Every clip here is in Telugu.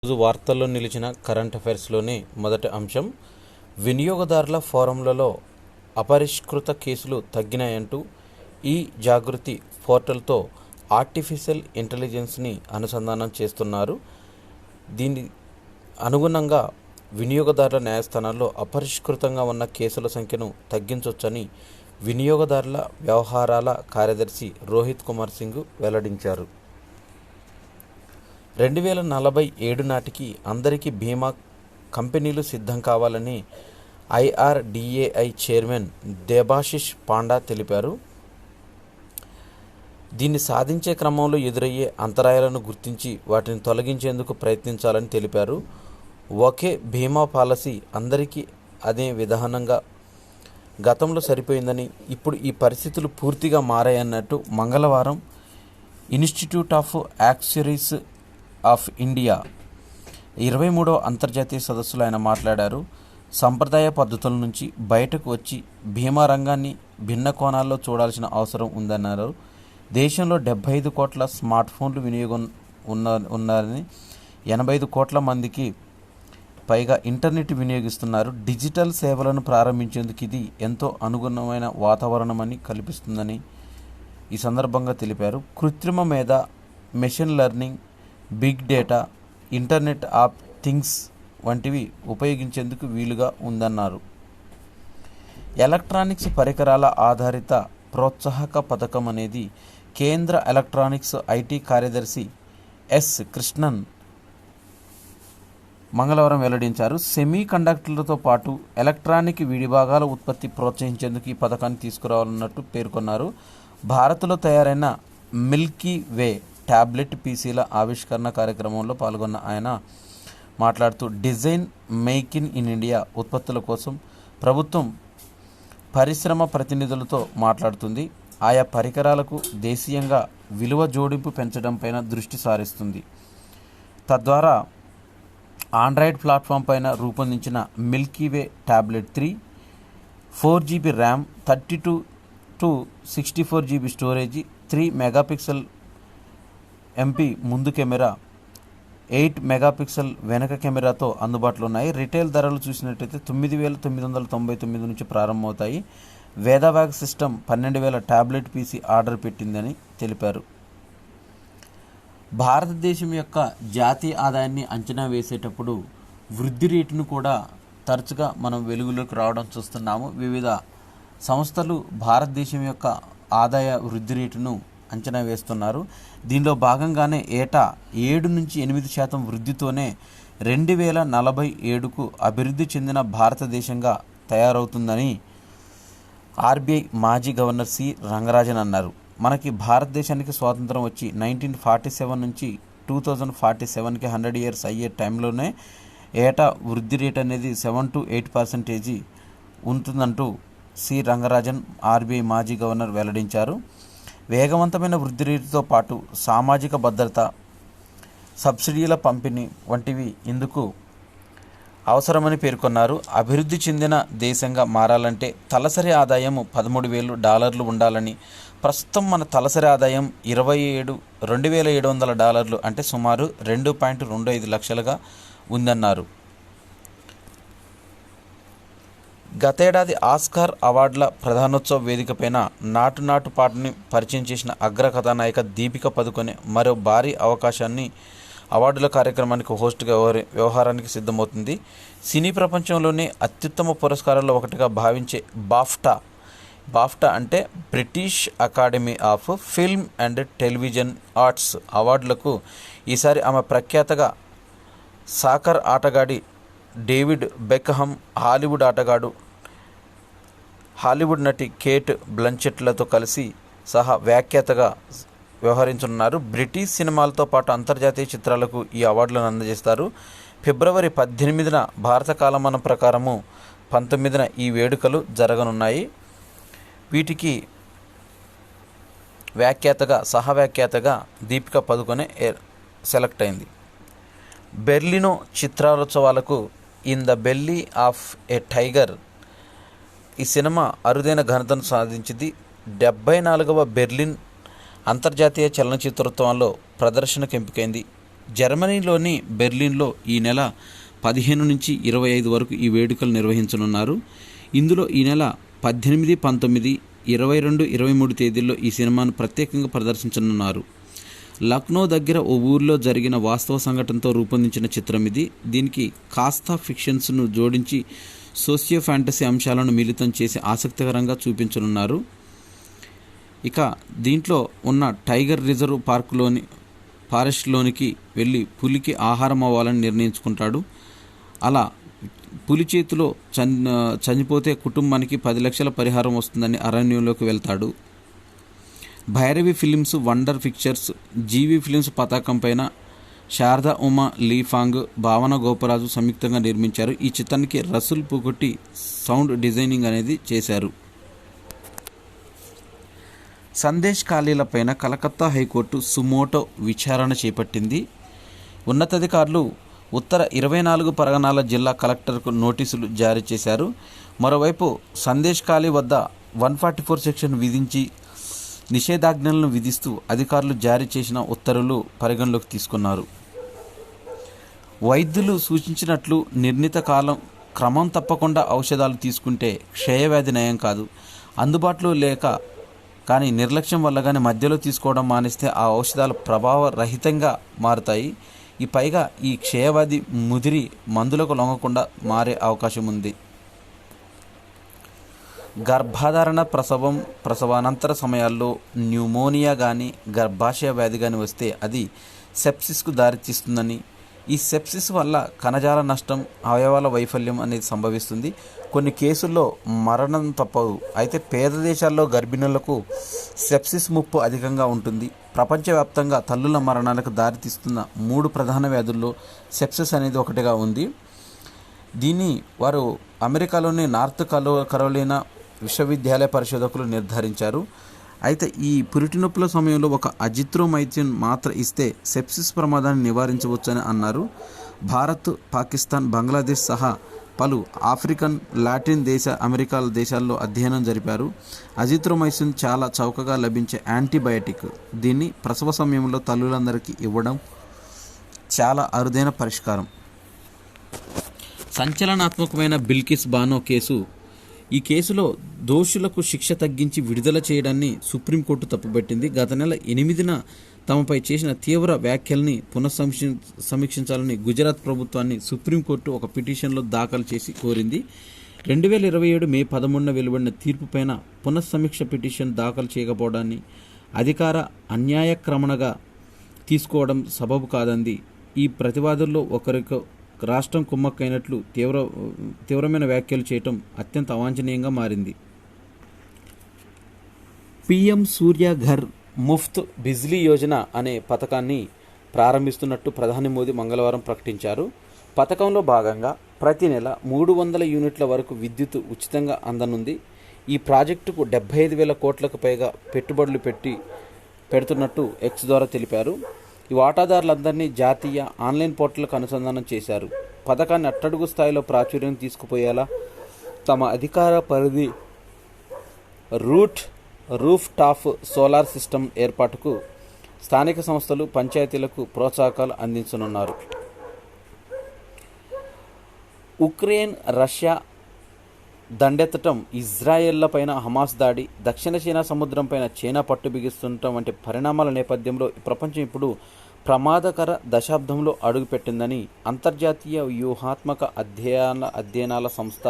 రోజు వార్తల్లో నిలిచిన కరెంట్ అఫైర్స్లోని మొదటి అంశం, వినియోగదారుల ఫోరంలలో అపరిష్కృత కేసులు తగ్గినాయంటూ ఈ జాగృతి పోర్టల్తో ఆర్టిఫిషియల్ ఇంటెలిజెన్స్ని అనుసంధానం చేస్తున్నారు. దీని అనుగుణంగా వినియోగదారుల న్యాయస్థానాల్లో అపరిష్కృతంగా ఉన్న కేసుల సంఖ్యను తగ్గించవచ్చని వినియోగదారుల వ్యవహారాల కార్యదర్శి రోహిత్ కుమార్ సింగ్ వెల్లడించారు. 2047 నాటికి అందరికీ బీమా కంపెనీలు సిద్ధం కావాలని IRDAI చైర్మన్ దేబాశిష్ పాండా తెలిపారు. దీన్ని సాధించే క్రమంలో ఎదురయ్యే అంతరాయాలను గుర్తించి వాటిని తొలగించేందుకు ప్రయత్నించాలని తెలిపారు. ఒకే బీమా పాలసీ అందరికీ అదే విధానంగా గతంలో సరిపోయిందని, ఇప్పుడు ఈ పరిస్థితులు పూర్తిగా మారాయన్నట్టు మంగళవారం ఇన్స్టిట్యూట్ ఆఫ్ యాక్చురీస్ ఆఫ్ ఇండియా 23వ అంతర్జాతీయ సదస్సులో ఆయన మాట్లాడారు. సంప్రదాయ పద్ధతుల నుంచి బయటకు వచ్చి బీమా రంగాన్ని భిన్న కోణాల్లో చూడాల్సిన అవసరం ఉందన్నారు. దేశంలో 75 కోట్ల స్మార్ట్ ఫోన్లు వినియోగం ఉన్నారని, 85 కోట్ల మందికి పైగా ఇంటర్నెట్ వినియోగిస్తున్నారు. డిజిటల్ సేవలను ప్రారంభించేందుకు ఇది ఎంతో అనుగుణమైన వాతావరణమని కల్పిస్తుందని ఈ సందర్భంగా తెలిపారు. కృత్రిమ మేధ, machine learning, big data, internet of things వంటివి ఉపయోగించేందుకు వీలుగా ఉందన్నారు. ఎలక్ట్రానిక్స్ పరికరాల ఆధారిత ప్రోత్సాహక పథకం అనేది కేంద్ర ఎలక్ట్రానిక్స్ ఐటీ కార్యదర్శి ఎస్ కృష్ణన్ మంగళవారం వెల్లడించారు. సెమీ కండక్టర్లతో పాటు ఎలక్ట్రానిక్ విడిభాగాల ఉత్పత్తి ప్రోత్సహించేందుకు ఈ పథకాన్ని తీసుకురావాలన్నట్టు పేర్కొన్నారు. భారత్లో తయారైన మిల్కీ వే ట్యాబ్లెట్ పీసీల ఆవిష్కరణ కార్యక్రమంలో పాల్గొన్న ఆయన మాట్లాడుతూ, డిజైన్ మేక్ ఇన్ ఇండియా ఉత్పత్తుల కోసం ప్రభుత్వం పరిశ్రమ ప్రతినిధులతో మాట్లాడుతుంది. ఆయా పరికరాలకు దేశీయంగా విలువ జోడింపు పెంచడంపైన దృష్టి సారిస్తుంది. తద్వారా ఆండ్రాయిడ్ ప్లాట్ఫామ్ పైన రూపొందించిన Milky Way tablet 3, 4GB RAM, 32 to 64GB storage, 3 megapixel MP ముందు కెమెరా, 8 మెగాపిక్సెల్ వెనక కెమెరాతో అందుబాటులో ఉన్నాయి. రిటైల్ ధరలు చూసినట్టయితే 9,999 నుంచి ప్రారంభమవుతాయి. వేదావాగ్ సిస్టమ్ 12,000 ట్యాబ్లెట్ పీసీ ఆర్డర్ పెట్టిందని తెలిపారు. భారతదేశం యొక్క జాతీయ ఆదాయాన్ని అంచనా వేసేటప్పుడు వృద్ధి రేటును కూడా తరచుగా మనం వెలుగులోకి రావడం చూస్తున్నాము. వివిధ సంస్థలు భారతదేశం యొక్క ఆదాయ వృద్ధి రేటును అంచనా వేస్తున్నారు. దీనిలో భాగంగానే ఏటా 7 నుంచి 8% వృద్ధితోనే 2047కు అభివృద్ధి చెందిన భారతదేశంగా తయారవుతుందని RBI మాజీ గవర్నర్ సి రంగరాజన్ అన్నారు. మనకి భారతదేశానికి స్వాతంత్రం వచ్చి 1947 నుంచి 2047కి 100 years అయ్యే టైంలోనే ఏటా వృద్ధి రేట్ అనేది 7 to 8% ఉంటుందంటూ సి రంగరాజన్ RBI మాజీ గవర్నర్ వెల్లడించారు. వేగవంతమైన వృద్ధి రేటుతో పాటు సామాజిక భద్రత, సబ్సిడీల పంపిణీ వంటివి ఇందుకు అవసరమని పేర్కొన్నారు. అభివృద్ధి చెందిన దేశంగా మారాలంటే తలసరి ఆదాయం $13,000 ఉండాలని, ప్రస్తుతం మన తలసరి ఆదాయం $27,700 అంటే సుమారు 2.25 లక్షలుగా ఉందన్నారు. గతేడాది ఆస్కార్ అవార్డుల ప్రధానోత్సవ వేదికపైన నాటు నాటు పాటని పరిచయం చేసిన అగ్ర కథానాయిక దీపిక పదుకొనె మరో భారీ అవకాశాన్ని అవార్డుల కార్యక్రమానికి హోస్ట్గా వ్యవహారానికి సిద్ధమవుతుంది. సినీ ప్రపంచంలోనే అత్యుత్తమ పురస్కారాల్లో ఒకటిగా భావించే బాఫ్టా అంటే British Academy of Film and Television Arts అవార్డులకు ఈసారి ఆమె ప్రఖ్యాతగా సాకర్ ఆటగాడి డేవిడ్ బెక్హమ్, హాలీవుడ్ నటి కేట్ బ్లంచెట్లతో కలిసి సహా వ్యాఖ్యాతగా వ్యవహరించనున్నారు. బ్రిటిష్ సినిమాలతో పాటు అంతర్జాతీయ చిత్రాలకు ఈ అవార్డులను అందజేస్తారు. ఫిబ్రవరి 18న భారత కాలమానం ప్రకారము 19న ఈ వేడుకలు జరగనున్నాయి. వీటికి సహవ్యాఖ్యాతగా దీపిక పదుకొనె సెలెక్ట్ అయింది. బెర్లినో చిత్రోత్సవాలకు in the belly of a tiger ఈ సినిమా అరుదైన ఘనతను సాధించింది. 74వ బెర్లిన్ అంతర్జాతీయ చలనచిత్రోత్సవంలో ప్రదర్శనకు ఎంపికైంది. జర్మనీలోని బెర్లిన్లో ఈ నెల 15 నుంచి 25 వరకు ఈ వేడుకలు నిర్వహించనున్నారు. ఇందులో ఈ నెల 18, 19, 22, 23 తేదీల్లో ఈ సినిమాను ప్రత్యేకంగా ప్రదర్శించనున్నారు. లక్నో దగ్గర ఓ ఊరిలో జరిగిన వాస్తవ సంఘటనతో రూపొందించిన చిత్రం ఇది. దీనికి కాస్త ఫిక్షన్స్ను జోడించి సోషియో ఫ్యాంటసీ అంశాలను మిళితం చేసి ఆసక్తికరంగా చూపించనున్నారు. ఇక దీంట్లో ఉన్న టైగర్ రిజర్వ్ ఫారెస్ట్లోనికి వెళ్ళి పులికి ఆహారం అవ్వాలని నిర్ణయించుకుంటాడు. అలా పులి చేతిలో చనిపోతే కుటుంబానికి 10 లక్షల పరిహారం వస్తుందని అరణ్యంలోకి వెళ్తాడు. భైరవి ఫిలిమ్స్, వండర్ పిక్చర్స్, జీవి ఫిలిమ్స్ పతాకం పైన శారదా ఉమా లీఫాంగ్, భావన గోపరాజు సంయుక్తంగా నిర్మించారు. ఈ చిత్రానికి రసూల్ పూకొట్టి సౌండ్ డిజైనింగ్ అనేది చేశారు. సందేశ్ ఖాళీలపైన కలకత్తా హైకోర్టు సుమోటో విచారణ చేపట్టింది. ఉన్నతాధికారులు ఉత్తర 24 పరగనాల జిల్లా కలెక్టర్కు నోటీసులు జారీ చేశారు. మరోవైపు సందేశ్ ఖాళీ వద్ద 144 సెక్షన్ విధించి నిషేధాజ్ఞలను విధిస్తూ అధికారులు జారీ చేసిన ఉత్తర్వులు పరిగణలోకి తీసుకున్నారు. వైద్యులు సూచించినట్లు నిర్ణీత క్రమం తప్పకుండా ఔషధాలు తీసుకుంటే క్షయవ్యాధి నయం కాదు. అందుబాటులో లేక కానీ నిర్లక్ష్యం వల్ల కానీ మధ్యలో తీసుకోవడం మానేస్తే ఆ ఔషధాలు ప్రభావరహితంగా మారుతాయి. పైగా ఈ క్షయవ్యాధి ముదిరి మందులకు లొంగకుండా మారే అవకాశం ఉంది. గర్భధారణ, ప్రసవానంతర సమయాల్లో న్యూమోనియా కానీ గర్భాశయ వ్యాధి కానీ వస్తే అది సెప్సిస్కు దారితీస్తుందని, ఈ సెప్సిస్ వల్ల కణజాల నష్టం, అవయవాల వైఫల్యం అనేది సంభవిస్తుంది. కొన్ని కేసుల్లో మరణం తప్పదు. అయితే పేద దేశాల్లో గర్భిణులకు సెప్సిస్ ముప్పు అధికంగా ఉంటుంది. ప్రపంచవ్యాప్తంగా తల్లుల మరణాలకు దారితీస్తున్న 3 ప్రధాన వ్యాధుల్లో సెప్సిస్ అనేది ఒకటిగా ఉంది. దీన్ని వారు అమెరికాలోని నార్త్ కరోలినా విశ్వవిద్యాలయ పరిశోధకులు నిర్ధారించారు. అయితే ఈ పురిటి నొప్పుల సమయంలో ఒక అజిత్రోమైసిన్ మాత్ర ఇస్తే సెప్సిస్ ప్రమాదాన్ని నివారించవచ్చని అన్నారు. భారత్, పాకిస్తాన్, బంగ్లాదేశ్ సహా పలు ఆఫ్రికన్, లాటిన్ అమెరికా దేశాల్లో అధ్యయనం జరిపారు. అజిత్రోమైసిన్ చాలా చౌకగా లభించే యాంటీబయాటిక్. దీన్ని ప్రసవ సమయంలో తల్లులందరికీ ఇవ్వడం చాలా అరుదైన పరిష్కారం. సంచలనాత్మకమైన బిల్కిస్ బానో కేసు. ఈ కేసులో దోషులకు శిక్ష తగ్గించి విడుదల చేయడాన్ని సుప్రీంకోర్టు తప్పుపట్టింది. గత నెల 8న తమపై చేసిన తీవ్ర వ్యాఖ్యల్ని సమీక్షించాలని గుజరాత్ ప్రభుత్వాన్ని సుప్రీంకోర్టు ఒక పిటిషన్లో దాఖలు చేసి కోరింది. 2027 మే 13న వెలువడిన తీర్పుపైన పునఃసమీక్ష పిటిషన్ దాఖలు చేయకపోవడాన్ని అధికార అన్యాయక్రమణగా తీసుకోవడం సబబు కాదంది. ఈ ప్రతివాదుల్లో ఒకరికి రాష్ట్రం కుమ్మక్కైనట్లు తీవ్రమైన వ్యాఖ్యలు చేయటం అత్యంత అవాంఛనీయంగా మారింది. పీఎం సూర్య ఘర్ ముఫ్త్ బిజ్లీ యోజన అనే పథకాన్ని ప్రారంభిస్తున్నట్టు ప్రధాని మోదీ మంగళవారం ప్రకటించారు. పథకంలో భాగంగా ప్రతి నెల 300 యూనిట్ల వరకు విద్యుత్ ఉచితంగా అందనుంది. ఈ ప్రాజెక్టుకు 75,000 కోట్లకు పైగా పెట్టుబడులు పెడుతున్నట్టు ఎక్స్ ద్వారా తెలిపారు. ఈ వాటాదారులందరినీ జాతీయ ఆన్లైన్ పోర్టల్కు అనుసంధానం చేశారు. పథకాన్ని అట్టడుగు స్థాయిలో ప్రాచుర్యం తీసుకుపోయేలా తమ అధికార పరిధి రూఫ్ టాప్ సోలార్ సిస్టమ్ ఏర్పాటుకు స్థానిక సంస్థలు, పంచాయతీలకు ప్రోత్సాహకాలు అందించనున్నారు. ఉక్రెయిన్, రష్యా దండెత్తటం, ఇజ్రాయెళ్లపైన హమాస్ దాడి, దక్షిణ చైనా సముద్రంపైన చైనా పట్టు బిగిస్తుండటం వంటి పరిణామాల నేపథ్యంలో ప్రపంచం ఇప్పుడు ప్రమాదకర దశాబ్దంలో అడుగుపెట్టిందని అంతర్జాతీయ వ్యూహాత్మక అధ్యయనాల సంస్థ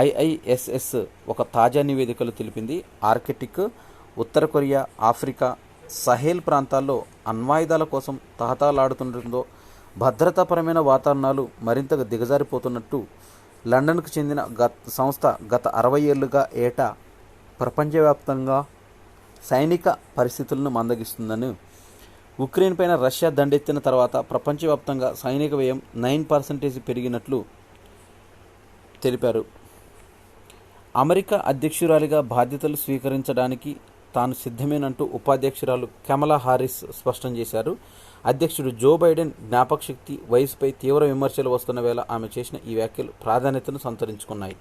IISS ఒక తాజా నివేదికలో తెలిపింది. ఆర్కిటిక్, ఉత్తర కొరియా, ఆఫ్రికా, సహేల్ ప్రాంతాల్లో అణ్వాయుధాల కోసం తహతలాడుతుండటంతో భద్రతాపరమైన వాతావరణాలు మరింతగా దిగజారిపోతున్నట్టు లండన్కు చెందిన సంస్థ గత 60 ఏళ్లుగా ఏటా ప్రపంచవ్యాప్తంగా సైనిక పరిస్థితులను మందగిస్తుందని, ఉక్రెయిన్ పైన రష్యా దండెత్తిన తర్వాత ప్రపంచవ్యాప్తంగా సైనిక వ్యయం 9% పెరిగినట్లు తెలిపారు. అమెరికా అధ్యక్షురాలిగా బాధ్యతలు స్వీకరించడానికి తాను సిద్ధమేనంటూ ఉపాధ్యక్షురాలు కమలా హారిస్ స్పష్టం చేశారు. అధ్యక్షుడు జో బైడెన్ జ్ఞాపకశక్తి, వయసుపై తీవ్ర విమర్శలు వస్తున్న వేళ ఆమె చేసిన ఈ వ్యాఖ్యలు ప్రాధాన్యతను సంతరించుకున్నాయి.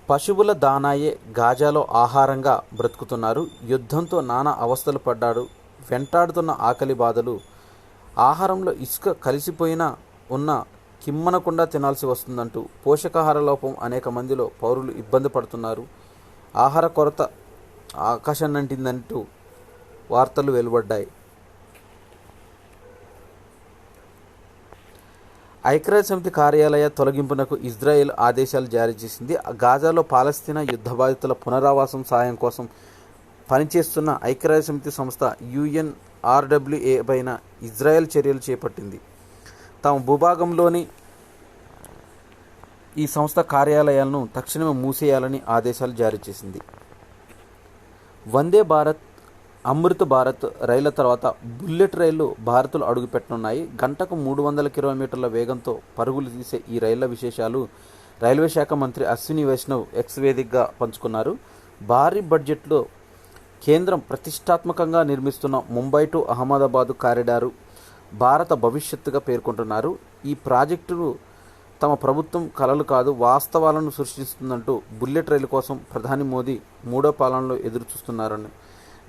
పశువుల దానాయే గాజాలో ఆహారంగా బ్రతుకుతున్నారు. యుద్ధంతో నానా అవస్థలు పడ్డాడు. వెంటాడుతున్న ఆకలి బాధలు, ఆహారంలో ఇసుక కలిసిపోయినా ఉన్న కిమ్మనకుండా తినాల్సి వస్తుందంటూ పోషకాహార లోపం అనేక మందిలో పౌరులు ఇబ్బంది పడుతున్నారు. ఆహార కొరత ఆకాశాన్నంటిందంటూ వార్తలు వెలువడ్డాయి. ఐక్యరాజ్యసమితి కార్యాలయ తొలగింపునకు ఇజ్రాయెల్ ఆదేశాలు జారీ చేసింది. గాజాలో పాలస్తీనా యుద్ధ బాధితుల పునరావాసం సాయం కోసం పనిచేస్తున్న ఐక్యరాజ్యసమితి సంస్థ UNRWA పైన ఇజ్రాయెల్ చర్యలు చేపట్టింది. తమ భూభాగంలోని ఈ సంస్థ కార్యాలయాలను తక్షణమే మూసేయాలని ఆదేశాలు జారీ చేసింది. వందే భారత్, అమృత్ భారత్ రైళ్ల తర్వాత బుల్లెట్ రైళ్లు భారత్లో అడుగుపెట్టనున్నాయి. గంటకు 300 కిలోమీటర్ల వేగంతో పరుగులు తీసే ఈ రైళ్ల విశేషాలు రైల్వే శాఖ మంత్రి అశ్విని వైష్ణవ్ ఎక్స్ వేదికగా పంచుకున్నారు. భారీ బడ్జెట్లో కేంద్రం ప్రతిష్టాత్మకంగా నిర్మిస్తున్న ముంబై టు అహ్మదాబాద్ కారిడారు భారత భవిష్యత్తుగా పేర్కొంటున్నారు. ఈ ప్రాజెక్టులు తమ ప్రభుత్వం కలలు కాదు, వాస్తవాలను సృష్టిస్తుందంటూ బుల్లెట్ రైలు కోసం ప్రధాని మోదీ 3వ పాలనలో ఎదురు చూస్తున్నారని,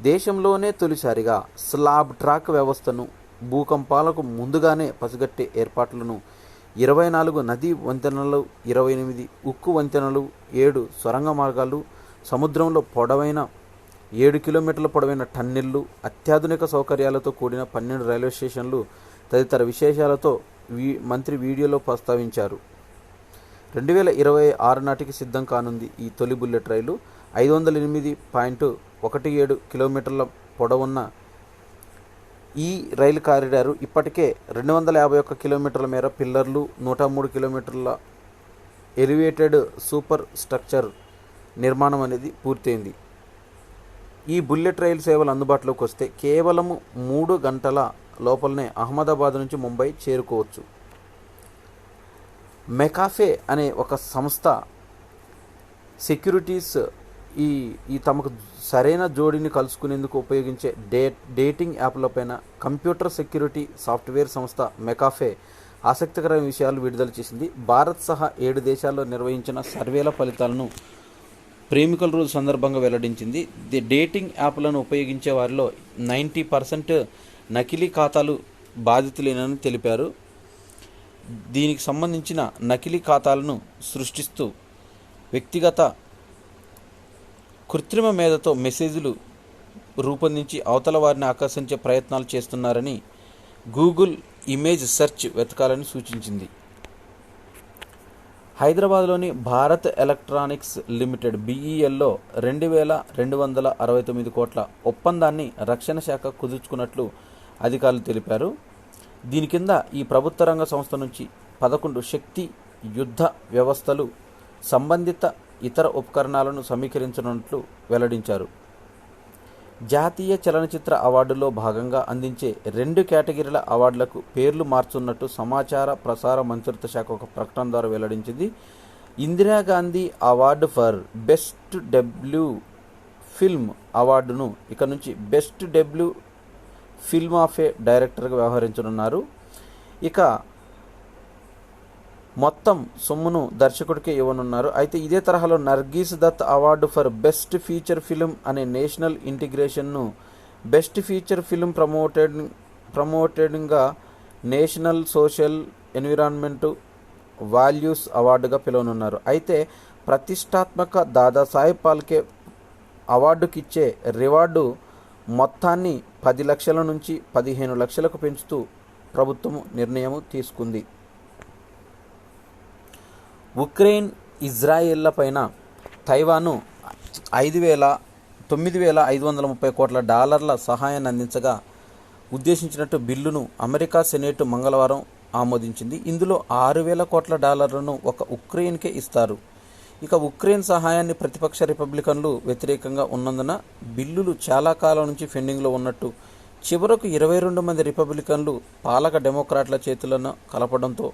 దేశంలోనే తొలిసారిగా స్లాబ్ ట్రాక్ వ్యవస్థను, భూకంపాలకు ముందుగానే పసిగట్టే ఏర్పాట్లను, 24 నదీ వంతెనలు, 28 ఉక్కు వంతెనలు, 7 సొరంగ మార్గాలు, సముద్రంలో పొడవైన 7 కిలోమీటర్ల పొడవైన టన్నెళ్లు, అత్యాధునిక సౌకర్యాలతో కూడిన 12 రైల్వే స్టేషన్లు తదితర విశేషాలతో మంత్రి వీడియోలో ప్రస్తావించారు. 2026 నాటికి సిద్ధం కానుంది ఈ తొలి బుల్లెట్ రైలు. 508.17 కిలోమీటర్ల పొడవున్న ఈ రైలు కారిడారు ఇప్పటికే 251 కిలోమీటర్ల మేర పిల్లర్లు, 103 కిలోమీటర్ల ఎలివేటెడ్ సూపర్ స్ట్రక్చర్ నిర్మాణం అనేది పూర్తయింది. ఈ బుల్లెట్ రైలు సేవలు అందుబాటులోకి వస్తే కేవలం 3 గంటల లోపలనే అహ్మదాబాద్ నుంచి ముంబై చేరుకోవచ్చు. మెకాఫే అనే ఒక సంస్థ సెక్యూరిటీస్ ఈ తమకు సరైన జోడిని కలుసుకునేందుకు ఉపయోగించే డేటింగ్ యాప్లపైన కంప్యూటర్ సెక్యూరిటీ సాఫ్ట్వేర్ సంస్థ మెకాఫే ఆసక్తికరమైన విషయాలు విడుదల చేసింది. భారత్ సహా 7 దేశాల్లో నిర్వహించిన సర్వేల ఫలితాలను ప్రేమికుల రోజు సందర్భంగా వెల్లడించింది. డేటింగ్ యాప్లను ఉపయోగించే వారిలో 90% నకిలీ ఖాతాలు బాధితులేనని తెలిపారు. దీనికి సంబంధించిన నకిలీ ఖాతాలను సృష్టిస్తూ వ్యక్తిగత కృత్రిమ మేధతో మెసేజ్లు రూపొందించి అవతల వారిని ఆకర్షించే ప్రయత్నాలు చేస్తున్నారని గూగుల్ ఇమేజ్ సెర్చ్ వెతకాలని సూచించింది. హైదరాబాద్లోని భారత్ ఎలక్ట్రానిక్స్ లిమిటెడ్ BELలో 2,269 కోట్ల ఒప్పందాన్ని రక్షణ శాఖ కుదుర్చుకున్నట్లు అధికారులు తెలిపారు. దీని కింద ఈ ప్రభుత్వ రంగ సంస్థ నుంచి 11 శక్తి, యుద్ధ వ్యవస్థలు, సంబంధిత ఇతర ఉపకరణాలను సమీకరించనున్నట్లు వెల్లడించారు. జాతీయ చలనచిత్ర అవార్డులో భాగంగా అందించే 2 కేటగిరీల అవార్డులకు పేర్లు మార్చున్నట్టు సమాచార ప్రసార మంత్రిత్వ శాఖ ఒక ప్రకటన ద్వారా వెల్లడించింది. Indira Gandhi award for best debut film అవార్డును ఇక నుంచి బెస్ట్ డెబ్యూ ఫిల్మ్ ఆఫ్ ఏ డైరెక్టర్గా వ్యవహరించనున్నారు. ఇక మొత్తం సొమ్మును దర్శకుడికే ఇవ్వనున్నారు. అయితే ఇదే తరహాలో Nargis Dutt award for best feature film అనే నేషనల్ ఇంటిగ్రేషన్ను బెస్ట్ ఫీచర్ ఫిల్మ్ ప్రమోటెడ్గా నేషనల్ సోషల్ ఎన్విరాన్మెంట్ వాల్యూస్ అవార్డుగా పిలువనున్నారు. అయితే ప్రతిష్టాత్మక దాదాసాహెబ్ ఫాల్కే అవార్డుకిచ్చే రివార్డు మొత్తాన్ని 10 లక్షల నుంచి 15 లక్షలకు పెంచుతూ ప్రభుత్వం నిర్ణయం తీసుకుంది. ఉక్రెయిన్, ఇజ్రాయెళ్లపైన తైవాను $9,530 కోట్ల సహాయాన్ని అందించగా ఉద్దేశించినట్టు బిల్లును అమెరికా సెనేట్ మంగళవారం ఆమోదించింది. ఇందులో $6,000 కోట్ల ఒక ఉక్రెయిన్కే ఇస్తారు. ఇక ఉక్రెయిన్ సహాయాన్ని ప్రతిపక్ష రిపబ్లికన్లు వ్యతిరేకంగా ఉన్నందున బిల్లులు చాలా కాలం నుంచి పెండింగ్లో ఉన్నట్టు చివరకు 22 మంది రిపబ్లికన్లు పాలక డెమోక్రాట్ల చేతులను కలపడంతో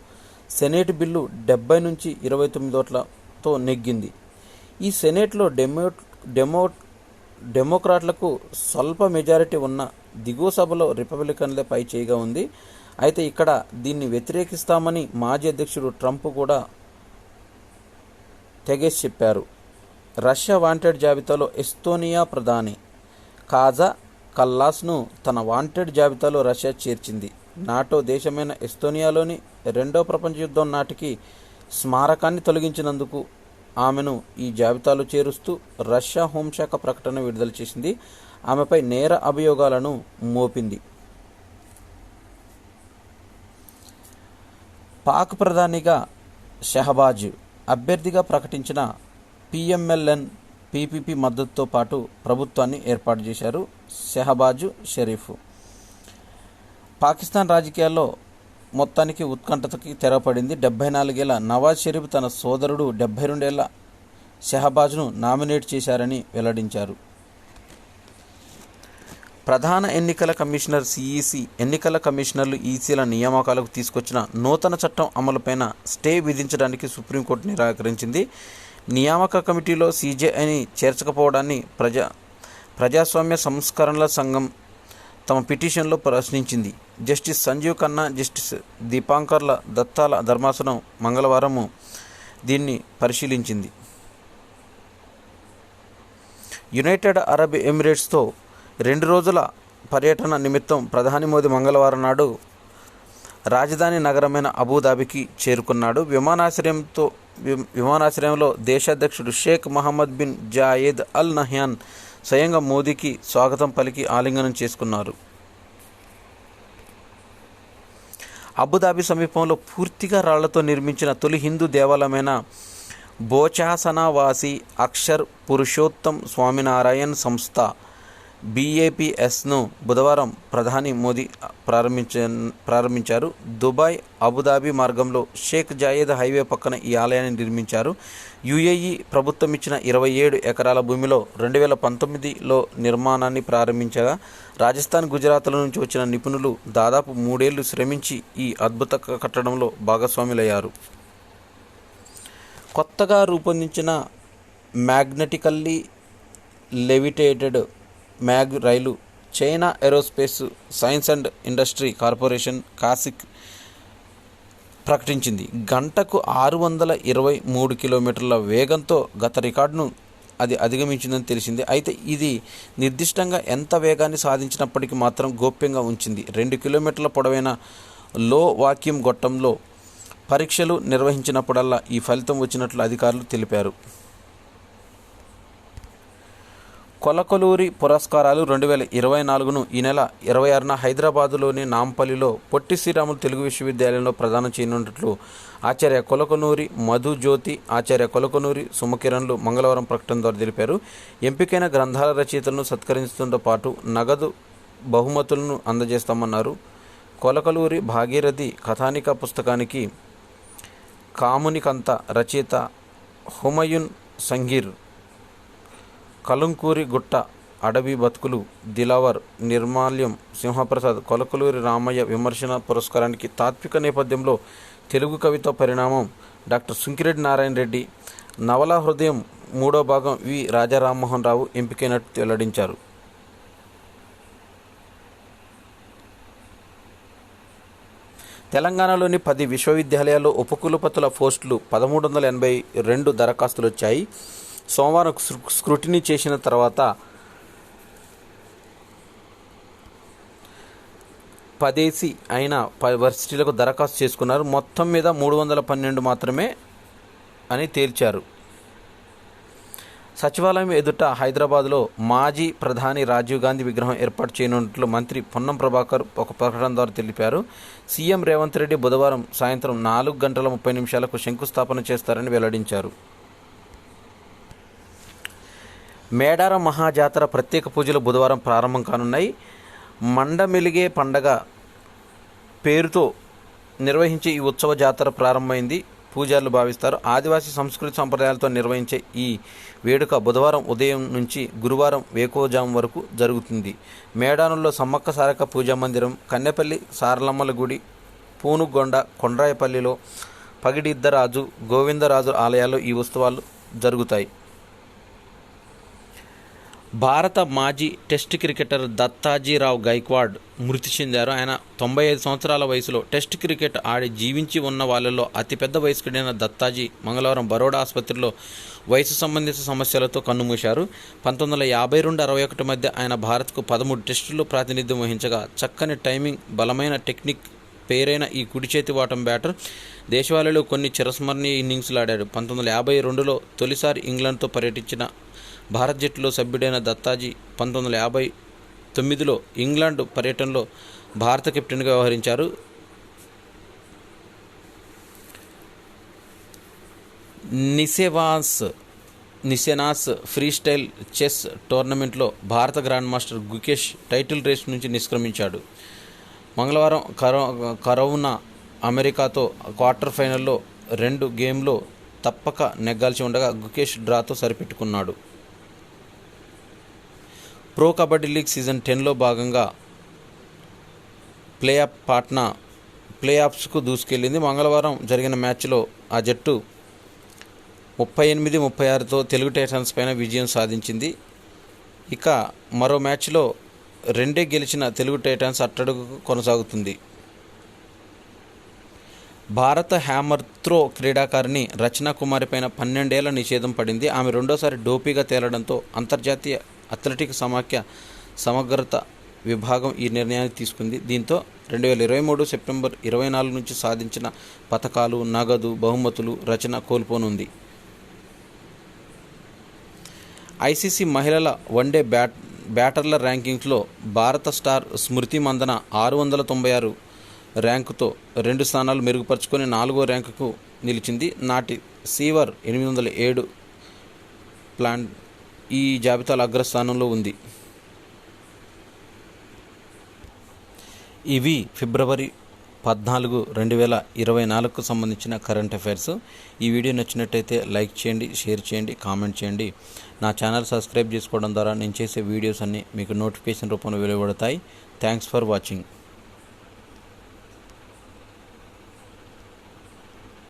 సెనేట్ బిల్లు 70 నుంచి 29 ఓట్లతో నెగ్గింది. ఈ సెనేట్లో డెమోక్రాట్లకు స్వల్ప మెజారిటీ ఉన్న దిగువ సభలో రిపబ్లికన్లే పై చేయిగా ఉంది. అయితే ఇక్కడ దీన్ని వ్యతిరేకిస్తామని మాజీ అధ్యక్షుడు ట్రంప్ కూడా తెగేసి చెప్పారు. రష్యా వాంటెడ్ జాబితాలో ఎస్తోనియా ప్రధాని కాజా కల్లాస్ను తన వాంటెడ్ జాబితాలో రష్యా చేర్చింది. నాటో దేశమైన ఎస్తోనియాలోని రెండో ప్రపంచ యుద్ధం నాటికి స్మారకాన్ని తొలగించినందుకు ఆమెను ఈ జాబితాలో చేరుస్తూ రష్యా హోంశాఖ ప్రకటన విడుదల చేసింది. ఆమెపై నేర అభియోగాలను మోపింది. పాక్ ప్రధానిగా షహబాజ్ అభ్యర్థిగా ప్రకటించిన పిఎంఎల్ఎన్ పీపీపీ మద్దతుతో పాటు ప్రభుత్వాన్ని ఏర్పాటు చేశారు షహబాజ్ షరీఫ్. పాకిస్తాన్ రాజకీయాల్లో మొత్తానికి ఉత్కంఠతకి తెరపడింది. 74 ఏళ్ల నవాజ్ షరీఫ్ తన సోదరుడు 72 ఏళ్ల షహబాజ్ను నామినేట్ చేశారని వెల్లడించారు. ప్రధాన ఎన్నికల కమిషనర్ సిఈసి ఎన్నికల కమిషనర్లు ఈసీల నియామకాలకు తీసుకొచ్చిన నూతన చట్టం అమలుపైన స్టే విధించడానికి సుప్రీంకోర్టు నిరాకరించింది. నియామక కమిటీలో సీజేఐని చేర్చకపోవడాన్ని ప్రజాస్వామ్య సంస్కరణల సంఘం తమ పిటిషన్లో ప్రశ్నించింది. జస్టిస్ సంజీవ్ ఖన్నా, జస్టిస్ దీపాంకర్ల దత్తాల ధర్మాసనం మంగళవారం దీన్ని పరిశీలించింది. యునైటెడ్ అరబ్ ఎమిరేట్స్తో 2 రోజుల పర్యటన నిమిత్తం ప్రధాని మోదీ మంగళవారం నాడు రాజధాని నగరమైన అబుదాబికి చేరుకున్నాడు. విమానాశ్రయంలో దేశాధ్యక్షుడు Sheikh Mohamed bin Zayed Al Nahyan స్వయంగా మోదీకి స్వాగతం పలికి ఆలింగనం చేసుకున్నారు. అబుదాబి సమీపంలో పూర్తిగా రాళ్లతో నిర్మించిన తొలి హిందూ దేవాలయమైన బోచాసనావాసి అక్షర్ పురుషోత్తం స్వామినారాయణ్ సంస్థ BAPSను బుధవారం ప్రధాని మోదీ ప్రారంభించారు. దుబాయ్ అబుదాబి మార్గంలో షేక్ జాయేద్ హైవే పక్కన ఈ ఆలయాన్ని నిర్మించారు. UAE ప్రభుత్వం ఇచ్చిన 27 ఎకరాల భూమిలో 2019లో నిర్మాణాన్ని ప్రారంభించగా రాజస్థాన్, గుజరాత్ల నుంచి వచ్చిన నిపుణులు దాదాపు 3 ఏళ్లు శ్రమించి ఈ అద్భుత కట్టడంలో భాగస్వాములయ్యారు. కొత్తగా రూపొందించిన మ్యాగ్నెటికల్లీ లెవిటేటెడ్ మ్యాగ్ రైలు China Aerospace Science and Industry Corporation కాసిక్ ప్రకటించింది. గంటకు 623 కిలోమీటర్ల వేగంతో గత రికార్డును అది అధిగమించిందని తెలిసింది. అయితే ఇది నిర్దిష్టంగా ఎంత వేగాన్ని సాధించినప్పటికీ మాత్రం గోప్యంగా ఉంచింది. 2 కిలోమీటర్ల పొడవైన లో వాక్యూమ్ గొట్టంలో పరీక్షలు నిర్వహించినప్పుడల్లా ఈ ఫలితం వచ్చినట్లు అధికారులు తెలిపారు. కొలకలూరి పురస్కారాలు 2024ను ఈ నెల 26న హైదరాబాదులోని నాంపల్లిలో పొట్టి శ్రీరాములు తెలుగు విశ్వవిద్యాలయంలో ప్రదానం చేయనున్నట్లు ఆచార్య కొలకనూరి మధుజ్యోతి, ఆచార్య కొలకనూరి సుమకిరణ్లు మంగళవారం ప్రకటన ద్వారా తెలిపారు. ఎంపికైన గ్రంథాల రచయితలను సత్కరించడంతో పాటు నగదు బహుమతులను అందజేస్తామన్నారు. కొలకలూరి భాగీరథి కథానిక పుస్తకానికి కామునికంత రచయిత హుమయున్ సంగీర్, కలుంకూరి గుట్ట అడవి బతుకులు దిలావర్ నిర్మాల్యం సింహప్రసాద్ కొలకలూరి రామయ్య విమర్శన పురస్కారానికి తాత్విక నేపథ్యంలో తెలుగు కవిత పరిణామం డాక్టర్ సుంకిరెడ్డి నారాయణ రెడ్డి, నవలా హృదయం 3వ భాగం వి రాజారామ్మోహన్ రావు ఎంపికైనట్టు వెల్లడించారు. తెలంగాణలోని 10 విశ్వవిద్యాలయాల్లో ఉపకులపతుల పోస్టులు 1382 దరఖాస్తులు వచ్చాయి. సోమవారం స్క్రూటినీ చేసిన తర్వాత 10 అయిన వర్సిటీలకు దరఖాస్తు చేసుకున్నారు. మొత్తం మీద 312 మాత్రమే అని తేల్చారు. సచివాలయం ఎదుట హైదరాబాద్లో మాజీ ప్రధాని రాజీవ్ గాంధీ విగ్రహం ఏర్పాటు చేయనున్నట్లు మంత్రి పొన్నం ప్రభాకర్ ఒక ప్రకటన ద్వారా తెలిపారు. సీఎం రేవంత్ రెడ్డి బుధవారం సాయంత్రం 4:30 శంకుస్థాపన చేస్తారని వెల్లడించారు. మేడారం మహాజాతర ప్రత్యేక పూజలు బుధవారం ప్రారంభం కానున్నాయి. మండమెలిగే పండగ పేరుతో నిర్వహించే ఈ ఉత్సవ జాతర ప్రారంభమైంది పూజారులు భావిస్తారు. ఆదివాసీ సంస్కృతి సంప్రదాయాలతో నిర్వహించే ఈ వేడుక బుధవారం ఉదయం నుంచి గురువారం వేకోజాం వరకు జరుగుతుంది. మేడారంలో సమ్మక్క సారక్క పూజా మందిరం, కన్నెపల్లి సారలమ్మల గుడి, పూనుగొండ, కొండ్రాయపల్లిలో పగిడిద్దరాజు, గోవిందరాజు ఆలయాల్లో ఈ ఉత్సవాలు జరుగుతాయి. భారత మాజీ టెస్ట్ క్రికెటర్ దత్తాజీరావు గైక్వాడ్ మృతి చెందారు. ఆయన 95 సంవత్సరాల వయసులో టెస్ట్ క్రికెట్ ఆడి జీవించి ఉన్న వాళ్ళలో అతిపెద్ద వయస్కుడైన దత్తాజీ మంగళవారం బరోడా ఆసుపత్రిలో వయసు సంబంధిత సమస్యలతో కన్నుమూశారు. 1952-61 మధ్య ఆయన భారత్కు 13 టెస్టుల్లో ప్రాతినిధ్యం వహించగా చక్కని టైమింగ్, బలమైన టెక్నిక్ పేరైన ఈ కుడి చేతి వాటం బ్యాటర్ దేశవాళీలో కొన్ని చిరస్మరణీయ ఇన్నింగ్స్లు ఆడాడు. 1952లో తొలిసారి ఇంగ్లాండ్తో పర్యటించిన భారత జట్టులో సభ్యుడైన దత్తాజీ 1959లో ఇంగ్లాండ్ పర్యటనలో భారత కెప్టెన్గా వ్యవహరించారు. నిసెనాస్ ఫ్రీస్టైల్ చెస్ టోర్నమెంట్లో భారత grand master Gukesh title race నుంచి నిష్క్రమించాడు. మంగళవారం కరోనా అమెరికాతో క్వార్టర్ ఫైనల్లో 2 గేమ్లో తప్పక నెగ్గాల్సి ఉండగా గుకేష్ డ్రాతో సరిపెట్టుకున్నాడు. ప్రో కబడ్డీ లీగ్ సీజన్ 10లో భాగంగా పాట్నా ప్లే ఆఫ్స్కు దూసుకెళ్లింది. మంగళవారం జరిగిన మ్యాచ్లో ఆ జట్టు 38-36తో తెలుగు టైటన్స్ పైన విజయం సాధించింది. ఇక మరో మ్యాచ్లో 2 గెలిచిన తెలుగు టైటన్స్ అట్టడుగుకు కొనసాగుతుంది. భారత హ్యామర్ త్రో క్రీడాకారిణి రచనా కుమారి పైన 12 ఏళ్ల నిషేధం పడింది. ఆమె రెండోసారి డోపీగా తేలడంతో అంతర్జాతీయ అథ్లెటిక్ సమాఖ్య సమగ్రత విభాగం ఈ నిర్ణయాన్ని తీసుకుంది. దీంతో 2023 సెప్టెంబర్ 24 నుంచి సాధించిన పతకాలు, నగదు, బహుమతులు రచన కోల్పోనుంది. ఐసీసీ మహిళల వన్డే బ్యాటర్ల ర్యాంకింగ్స్లో భారత స్టార్ స్మృతి మందన 696 ర్యాంకుతో 2 స్థానాలు మెరుగుపరుచుకొని 4వ ర్యాంకుకు నిలిచింది. నాటి సీవర్ 807 ప్లాంట్ ఈ జాబితాలో అగ్రస్థానంలో ఉంది. ఇవి ఫిబ్రవరి 14, 2024కు సంబంధించిన కరెంట్ అఫైర్స్. ఈ వీడియో నచ్చినట్టయితే లైక్ చేయండి, షేర్ చేయండి, కామెంట్ చేయండి. నా ఛానల్ సబ్స్క్రైబ్ చేసుకోవడం ద్వారా నేను చేసే వీడియోస్ అన్నీ మీకు నోటిఫికేషన్ రూపంలో వెలువడతాయి. Thanks for watching.